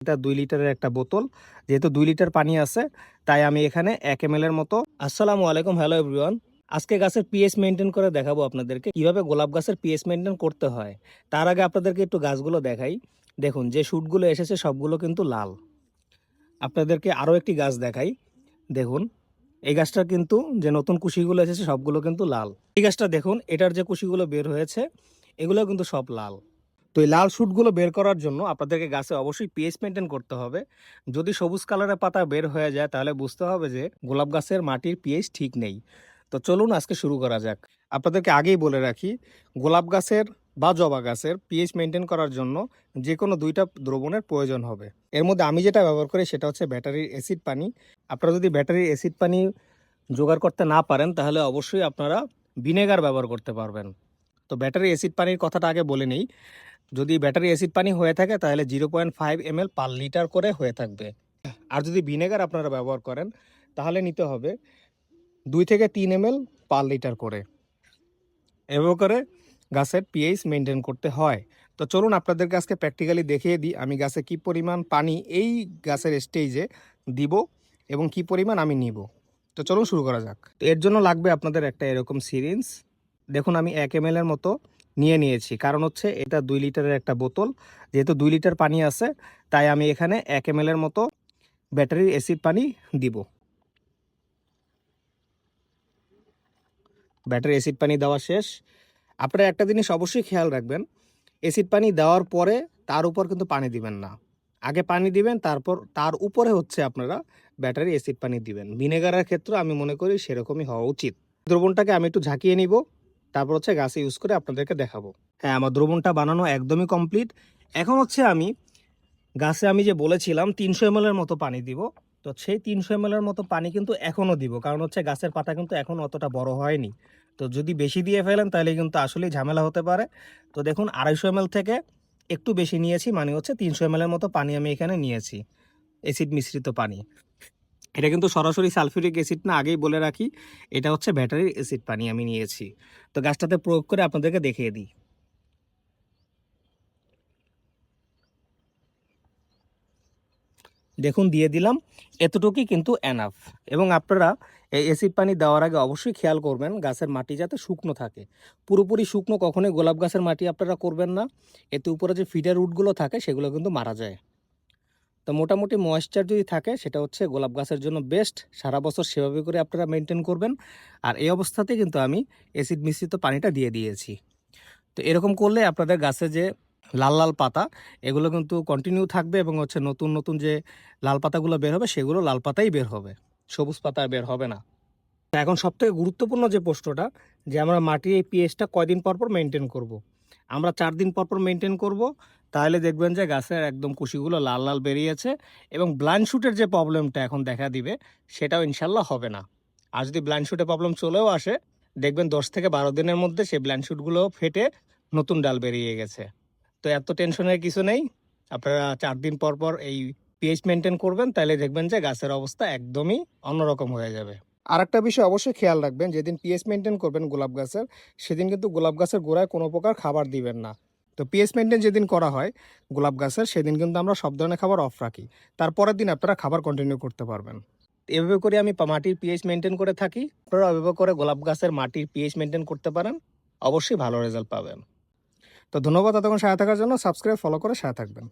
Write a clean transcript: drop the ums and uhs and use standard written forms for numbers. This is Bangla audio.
এটা 2 লিটারের একটা বোতল। যেহেতু 2 লিটার পানি আছে, তাই আমি এখানে 1 ml এর মতো। আসসালামু আলাইকুম, হ্যালো এভরিওয়ান। আজকে গাছের পিএইচ মেইনটেইন করে দেখাবো আপনাদেরকে কিভাবে গোলাপ গাছের পিএইচ মেইনটেইন করতে হয়। তার আগে আপনাদেরকে একটু গাছগুলো দেখাই। দেখুন, যে শুটগুলো এসেছে সবগুলো কিন্তু লাল। আপনাদেরকে আরও একটি গাছ দেখাই। দেখুন, এই গাছটার কিন্তু যে নতুন কুশিগুলো এসেছে সবগুলো কিন্তু লাল। এই গাছটা দেখুন, এটার যে কুশিগুলো বের হয়েছে এগুলো কিন্তু সব লাল। তো এই লাল শুটগুলো বের করার জন্য আপনাদেরকে গাছে অবশ্যই পিএইচ মেনটেন করতে হবে। যদি সবুজ কালারের পাতা বের হয়ে যায় তাহলে বুঝতে হবে যে গোলাপ গাছের মাটির পিএইচ ঠিক নেই। তো চলুন আজকে শুরু করা যাক। আপনাদেরকে আগেই বলে রাখি, গোলাপ গাছের বা জবা গাছের পিএইচ মেনটেন করার জন্য যে কোনো 2টা দ্রবণের প্রয়োজন হবে। এর মধ্যে আমি যেটা ব্যবহার করি সেটা হচ্ছে ব্যাটারির অ্যাসিড পানি। আপনারা যদি ব্যাটারির অ্যাসিড পানি জোগাড় করতে না পারেন তাহলে অবশ্যই আপনারা ভিনেগার ব্যবহার করতে পারবেন। তো ব্যাটারি অ্যাসিড পানির কথাটা আগে বলে নেই। যদি ব্যাটারি অ্যাসিড পানি হয়ে থাকে তাহলে 0.5 ml পার লিটার করে হয়ে থাকবে। আর যদি ভিনেগার আপনারা ব্যবহার করেন তাহলে নিতে হবে 2 থেকে 3 ml পার লিটার করে। এভাবে করে গাছের পিএইচ মেনটেন করতে হয়। তো চলুন আপনাদেরকে আজকে প্র্যাকটিক্যালি দেখিয়ে দিই আমি গাছে কি পরিমাণ পানি এই গাছের স্টেজে দিব এবং কি পরিমাণ আমি নিব। তো চলুন শুরু করা যাক। তো এর জন্য লাগবে আপনাদের একটা এরকম সিরিঞ্জ। দেখুন, আমি 1 ml এর মতো নিয়েছি, কারণ হচ্ছে এটা 2 লিটারের একটা বোতল। যেহেতু 2 লিটার পানি আছে, তাই আমি এখানে 1 ml এর মতো ব্যাটারির অ্যাসিড পানি দিব। ব্যাটারি অ্যাসিড পানি দেওয়া শেষ। আপনারা একটা জিনিস অবশ্যই খেয়াল রাখবেন, অ্যাসিড পানি দেওয়ার পরে তার উপর কিন্তু পানি দিবেন না। আগে পানি দিবেন, তারপর তার উপরে হচ্ছে আপনারা ব্যাটারি অ্যাসিড পানি দিবেন। ভিনেগারের ক্ষেত্রে আমি মনে করি সেরকমই হওয়া উচিত। দ্রবণটাকে আমি একটু ঝাঁকিয়ে নিব, তারপর হচ্ছে গাছে ইউজ করে আপনাদেরকে দেখাবো। হ্যাঁ, আমার দ্রবণটা বানানো একদমই কমপ্লিট। এখন হচ্ছে আমি গাছে আমি যে বলেছিলাম 300 ml এর মতো পানি দিব। তো সেই 300 ml এর মতো পানি কিন্তু এখনও দিব, কারণ হচ্ছে গাছের পাতা কিন্তু এখন অতটা বড় হয়নি। তো যদি বেশি দিয়ে ফেলেন তাহলে কিন্তু আসলেই ঝামেলা হতে পারে। তো দেখুন, 250 ml থেকে একটু বেশি নিয়েছি, মানে হচ্ছে 300 ml এর মতো পানি আমি এখানে নিয়েছি, অ্যাসিড মিশ্রিত পানি। এটা কিন্তু সরাসরি সালফিউরিক অ্যাসিড না, আগেই বলে রাখি। এটা হচ্ছে ব্যাটারির অ্যাসিড পানি আমি নিয়েছি। তো গাছটাতে প্রয়োগ করে আপনাদেরকে দেখিয়ে দিই। দেখুন, দিয়ে দিলাম, এতটুকুই কিন্তু এনাফ। এবং আপনারা এই অ্যাসিড পানি দেওয়ার আগে অবশ্যই খেয়াল করবেন গাছের মাটি যাতে শুকনো থাকে। পুরোপুরি শুকনো কখনোই গোলাপ গাছের মাটি আপনারা করবেন না, এতে উপরে যে ফিডার রুটগুলো থাকে সেগুলো কিন্তু মারা যায়। তো মোটামুটি ময়েশ্চার যদি থাকে সেটা হচ্ছে গোলাপ গাছের জন্য বেস্ট। সারা বছর সেভাবে করে আপনারা মেনটেন করবেন। আর এই অবস্থাতে কিন্তু আমি অ্যাসিড মিশ্রিত পানিটা দিয়ে দিয়েছি। তো এরকম করলে আপনাদের গাছে যে লাল লাল পাতা এগুলো কিন্তু কন্টিনিউ থাকবে, এবং হচ্ছে নতুন নতুন যে লাল পাতাগুলো বের হবে সেগুলো লাল পাতাই বের হবে, সবুজ পাতা বের হবে না। এখন সবথেকে গুরুত্বপূর্ণ যে প্রশ্নটা, যে আমরা মাটির এই পিএইচটা কয়দিন পর পর মেনটেন করব। আমরা 4 দিন পর পর মেনটেন করব। তাহলে দেখবেন যে গাছের একদম কুশিগুলো লাল লাল বেরিয়েছে, এবং ব্লাইন্ড শুটের যে প্রবলেমটা এখন দেখা দিবে সেটাও ইনশাল্লাহ হবে না। আর যদি ব্লাইন্ড শুটের প্রবলেম চলেও আসে, দেখবেন 10 থেকে 12 দিনের মধ্যে সেই ব্লাইন্ড শুটগুলো ফেটে নতুন ডাল বেরিয়ে গেছে। তো এত টেনশনের কিছু নেই। আপনারা 4 দিন পর পর এই পিএইচ মেনটেন করবেন, তাহলে দেখবেন যে গাছের অবস্থা একদমই অন্যরকম হয়ে যাবে। আর একটা বিষয় অবশ্যই খেয়াল রাখবেন, যেদিন পিএইচ মেনটেন করবেন গোলাপ গাছের, সেদিন কিন্তু গোলাপ গাছের গোড়ায় কোনো প্রকার খাবার দিবেন না। তো পিএইচ মেনটেন যেদিন করা হয় গোলাপ গাছের, সেদিন কিন্তু আমরা সব ধরনের খাবার অফ রাখি। তারপরের দিন আপনারা খাবার কন্টিনিউ করতে পারবেন। এভাবে করে আমি মাটির পিএইচ মেনটেন করে থাকি। আপনারা এভাবে করে গোলাপ গাছের মাটির পিএইচ মেনটেন করতে পারেন, অবশ্যই ভালো রেজাল্ট পাবেন। তো ধন্যবাদ এতক্ষণ সাথে থাকার জন্য। সাবস্ক্রাইব, ফলো করে সাথে থাকবেন।